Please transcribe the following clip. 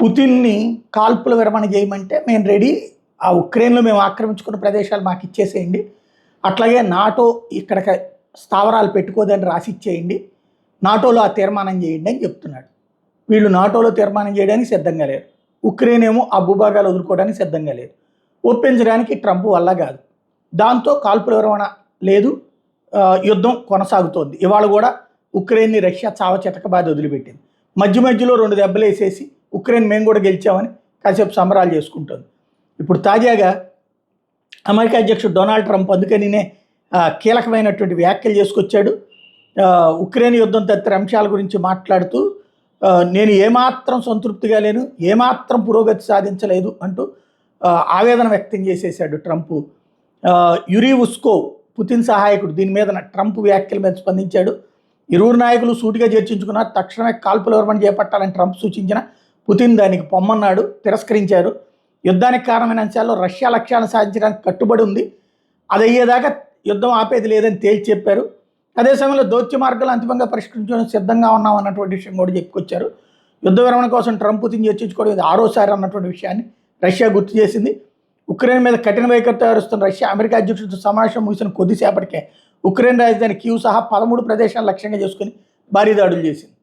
పుతిన్ని కాల్పుల విరమణ చేయమంటే మేము రెడీ, ఆ ఉక్రెయిన్లో మేము ఆక్రమించుకున్న ప్రదేశాలు మాకు ఇచ్చేసేయండి, అట్లాగే నాటో ఇక్కడ స్థావరాలు పెట్టుకోదని రాసి ఇచ్చేయండి, నాటోలో ఆ తీర్మానం చేయండి అని చెప్తున్నాడు. వీళ్ళు నాటోలో తీర్మానం చేయడానికి సిద్ధంగా లేరు, ఉక్రెయిన్ ఏమో ఆ భూభాగాలు వదులుకోవడానికి సిద్ధంగా లేదు. ఒప్పించడానికి ట్రంప్ వల్ల కాదు. దాంతో కాల్పుల విరమణ లేదు, యుద్ధం కొనసాగుతోంది. ఇవాళ కూడా ఉక్రెయిన్ని రష్యా చావచితకబాది వదిలిపెట్టింది. మధ్యలో 2 దెబ్బలు వేసేసి ఉక్రెయిన్ మేము కూడా గెలిచామని కాసేపు సంబరాలు చేసుకుంటుంది. ఇప్పుడు తాజాగా అమెరికా అధ్యక్షుడు డొనాల్డ్ ట్రంప్ అందుకనినే కీలకమైనటువంటి వ్యాఖ్యలు చేసుకొచ్చాడు. ఉక్రెయిన్ యుద్ధం తదితర అంశాల గురించి మాట్లాడుతూ నేను ఏమాత్రం సంతృప్తిగా లేను, ఏమాత్రం పురోగతి సాధించలేదు అంటూ ఆవేదన వ్యక్తం చేసేసాడు ట్రంప్. యురీ ఉస్కోవ్ పుతిన్ సహాయకుడు దీని మీద ట్రంప్ వ్యాఖ్యల మీద స్పందించాడు. ఇరువురు నాయకులు సూటిగా చర్చించుకున్నారు. తక్షణమే కాల్పుల విరమణ చేపట్టాలని ట్రంప్ సూచించిన పుతిన్ దానికి పొమ్మన్నాడు, తిరస్కరించారు. యుద్ధానికి కారణమైన అంశాల్లో రష్యా లక్ష్యాలను సాధించడానికి కట్టుబడి ఉంది, అది అయ్యేదాకా యుద్ధం ఆపేది లేదని తేల్చి చెప్పారు. అదే సమయంలో దౌత్య మార్గాలు అంతిమంగా పరిష్కరించడానికి సిద్ధంగా ఉన్నాం అన్నటువంటి విషయం కూడా చెప్పుకొచ్చారు. యుద్ధ విరమణ కోసం ట్రంప్ పుతిన్ చర్చించుకోవడం ఇది 6వ సారి అన్నటువంటి విషయాన్ని రష్యా గుర్తు చేసింది. ఉక్రెయిన్ మీద కఠిన వైఖరి తయారుస్తున్న రష్యా అమెరికా అధ్యక్షుడితో సమావేశం ముగిసిన కొద్దిసేపటికే ఉక్రెయిన్ రాజధాని కీవ్ సహా 13 ప్రదేశాలను లక్ష్యంగా చేసుకుని భారీ దాడులు చేసింది.